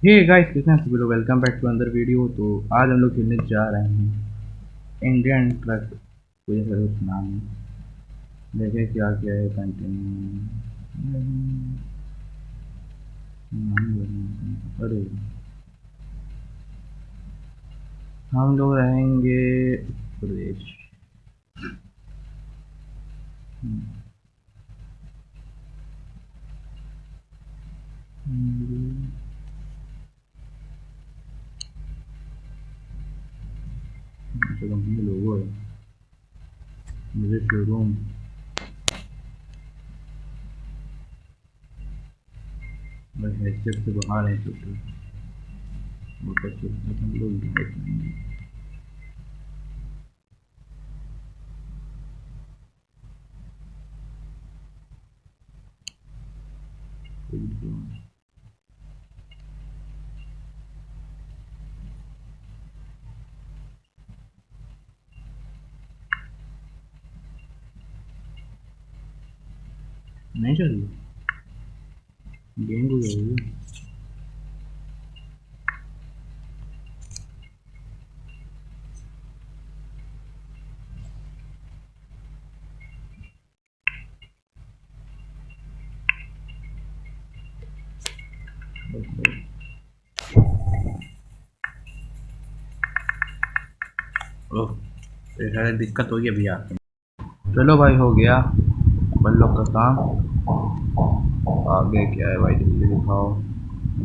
Hey guys, कैसे हैं सभी लोग। वेलकम बैक टू अंदर वीडियो। तो आज हम लोग खेलने जा रहे हैं इंडियन ट्रक। कोई ऐसा कुछ नाम है, देखे क्या क्या है। कंटिन्यू। अरे, हम लोग रहेंगे उत्तर प्रदेश। कंपनी लोगो है, मुझे शोरूम। बस हैसियत से बाहर है टोटल। वो कैसे हम लोग नहीं चल रही गेम को जाएगी। ओह, ये सारी दिक्कत हो गई भैया। चलो भाई, हो गया अपन लोग का काम। आगे क्या है भाई, जल्दी दिखाओ।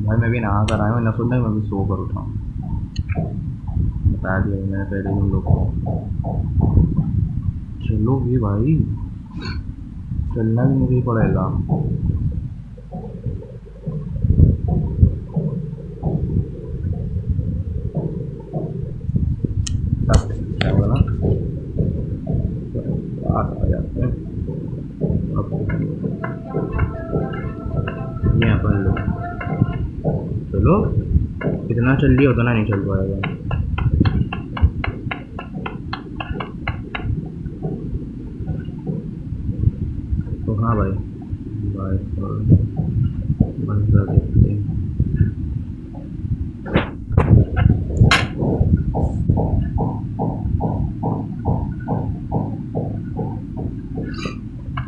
भाई मैं भी नहा कर आया हूँ, न सुनना मैं भी सो कर उठाऊँ। बता दिया मैंने पहले तुम लोग को। चलो ये भाई, चलना भी मुझे पड़ेगा। क्या होगा ना, बात आ जाते हैं। अब ये अपन लोग चलो, इतना चल लिया उतना नहीं चल पाएगा। तो हाँ भाई, भाई बंद कर देते हैं।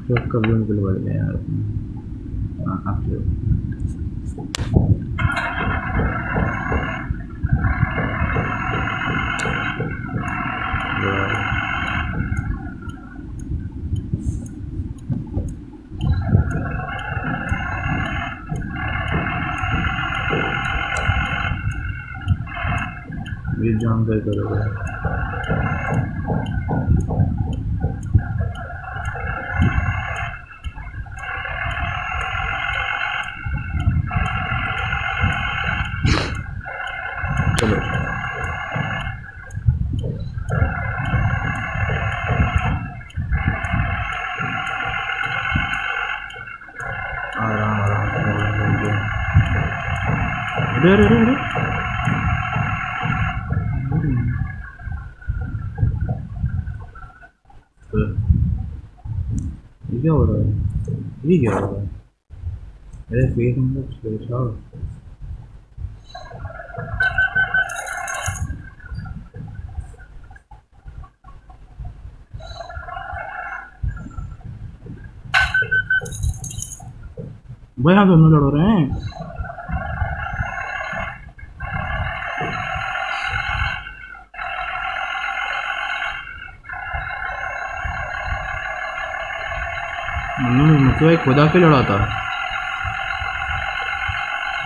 तो कभी उनके बढ़ गए यार। हाँ हाँ, ये जान कर करोगे। चलो आराम आराम से बोलेंगे। अरे अरे अरे अरे, ये क्या हो रहा है, ये क्या हो रहा है। अरे फेस में बैठा। भाई यहाँ दोनों लड़ रहे हैं। मुझे एक खुदा के लड़ा था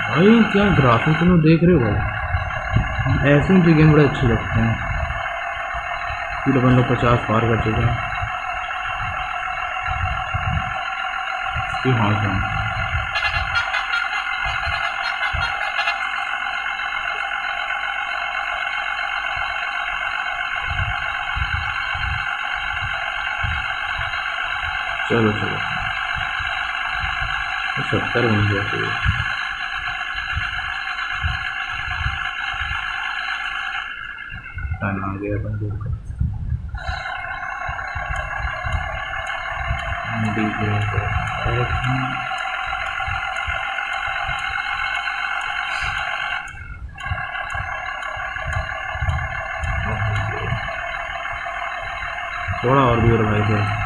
भाई। क्या ग्राफिक तुम देख रहे हो भाई, ऐसे मुझे गेम बड़े अच्छे लगते हैं। फिर अपन लोग 50 पार कर चुके हैं। हाँ हाँ, चलो चलो 70 बन गया तो टाइम आ गया बंदूक का। थोड़ा और दूर भाई फिर।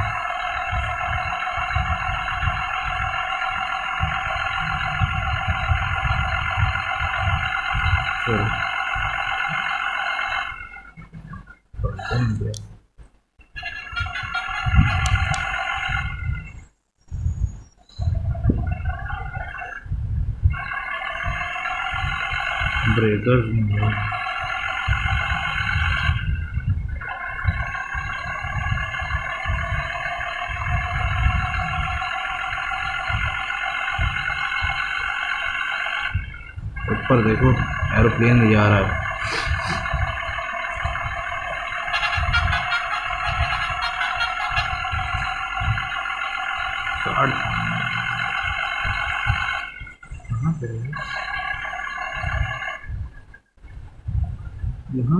ब्रेकर्स नहीं है। ऊपर देखो एरोप्लेन भी जा रहा है। कहाँ पे है? यहाँ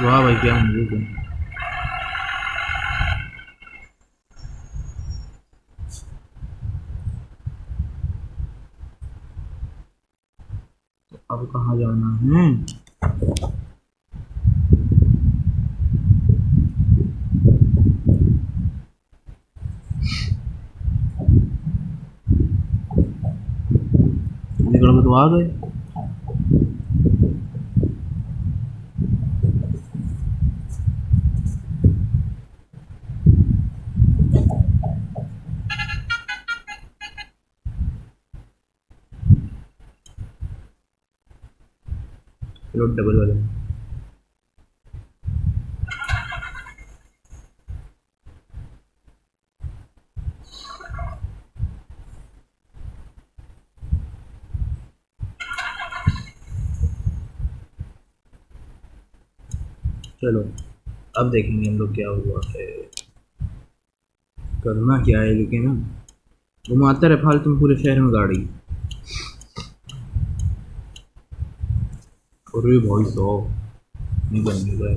वाह भाई क्या म्यूजिक है। तो अब कहाँ जाना है? निकल तो आ गए। चलो डबल वाले चलो अब देखेंगे हम लोग क्या हुआ है। करना क्या है लेकिन ना घुमाता रहे फालतू में पूरे शहर में गाड़ी। अरे भाई साहब नहीं बनेगा।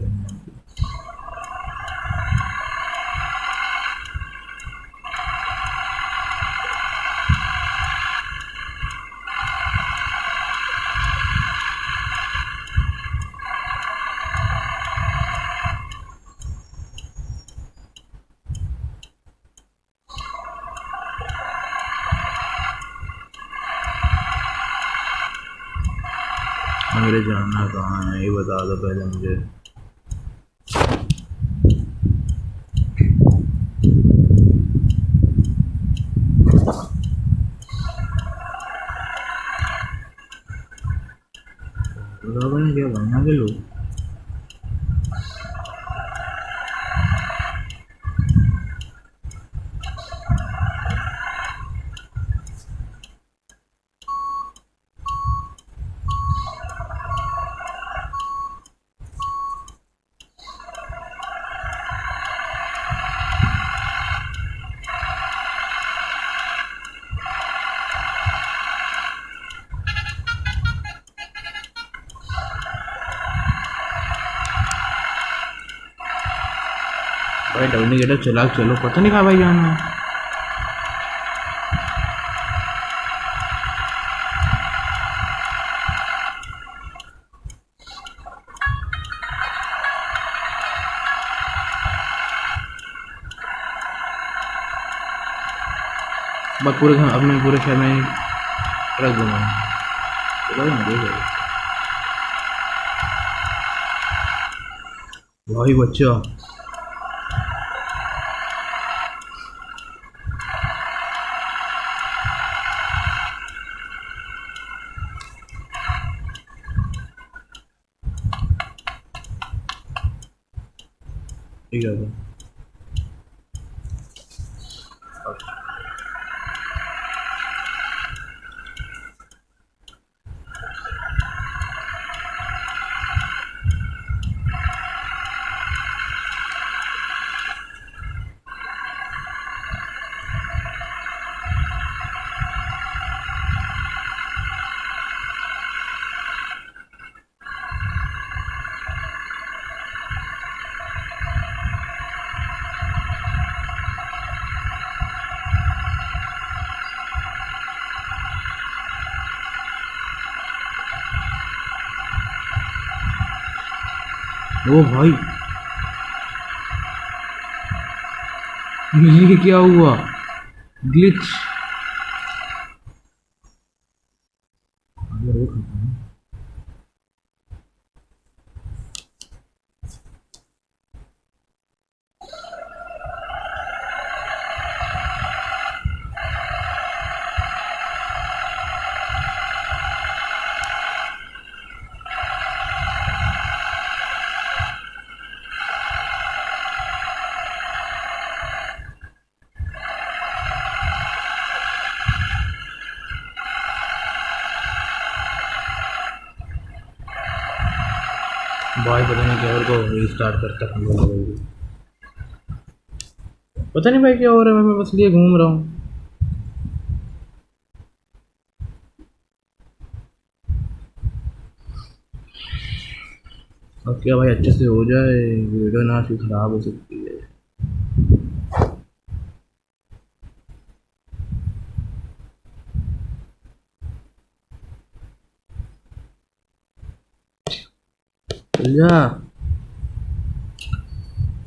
मेरे जानना कहाँ है ये बता दो पहले मुझे। क्या बनना के लोग भाई डबल गेटर चला चलो पता नहीं कहाँ भाई जाना है। बस पूरे घर अपने पूरे शहर में ट्रक घुमाए भाई बच्चा। ठीक है ओ भाई, ये क्या हुआ? ग्लिच। भाई पता नहीं क्या, और को रीस्टार्ट करता हूँ। पता नहीं भाई क्या हो रहा है, मैं बस लिए घूम रहा हूँ। अब क्या भाई, अच्छे से हो जाए, वीडियो ना फिर खराब हो सकती है। चल जा।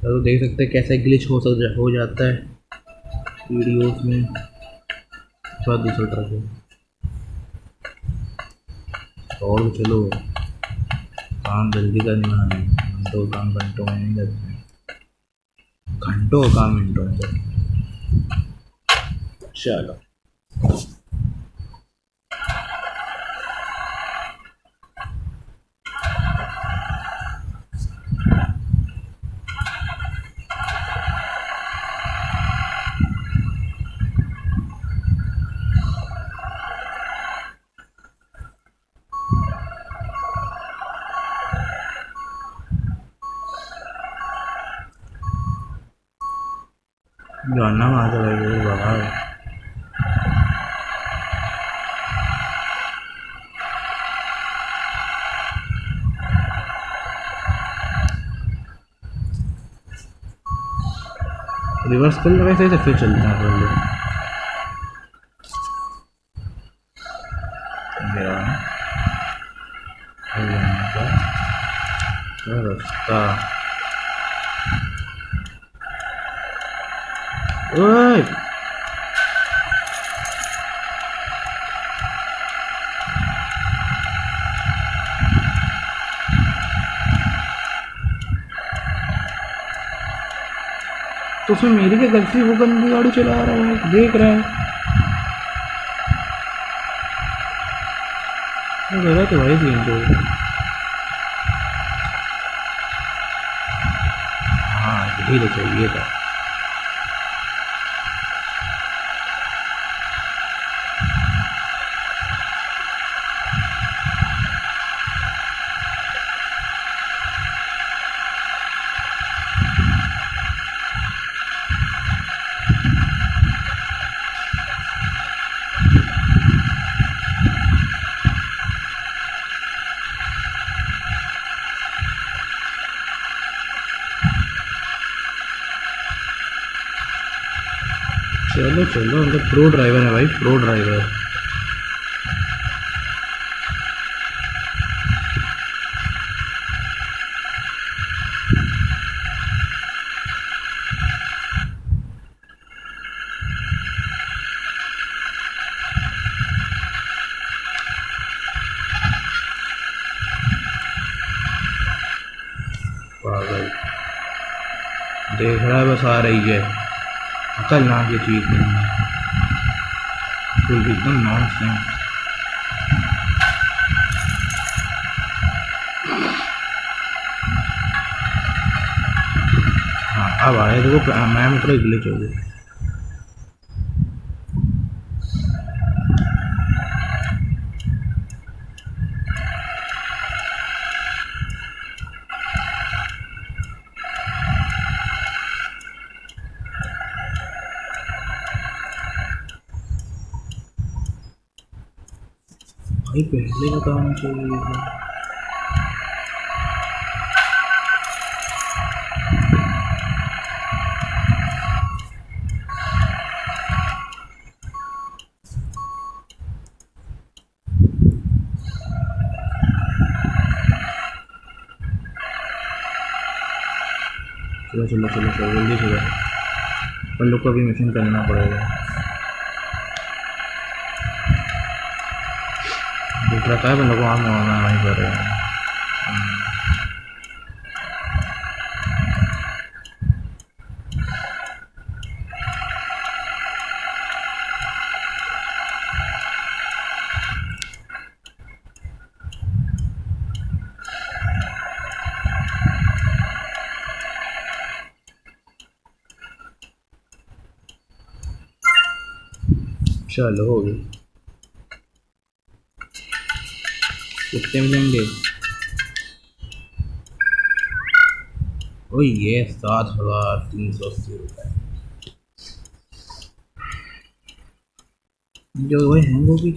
तो देख सकते हैं कैसे ग्लिच हो जाता है वीडियोस में। थोड़ा दूसरा तरफ है और चलो, काम जल्दी करना है। घंटों काम घंटों में नहीं करते हैं, घंटों काम मिनटों में करते हैं। चलो जानना वहाँ से भाई बाबा। रिवर्स कर लगा सही से फिर चलते हैं थोड़ी देर। मेरा क्या रास्ता। ओए तो उसमें मेरी क्या गलती? वो गंदी गाड़ी चला रहा है, देख रहा है। वो गलत है भाई सीन तो। हाँ यही तो चाहिए था। चलो चलो, हम तो प्रो ड्राइवर है भाई, प्रो ड्राइवर। पागल देख रहा है, बस आ रही है। अकल नाम की चीज़ नहीं है, बिल्कुल एकदम नॉनसेंस। हाँ अब आया देखो, मैं थोड़ा ग्लिच हो गया। भाई पहले बताना चाहिए था। चलो चलो चलो चलो जल्दी चलो, अपन लोग को अभी मिशन करना पड़ेगा। दूसरा क्या है, अपन लोग को हम वहीं कर रहे हैं। चलो हो गई। कितने मिलेंगे? ओ ये 7,380 रुपये। जो वही हैंग होगी।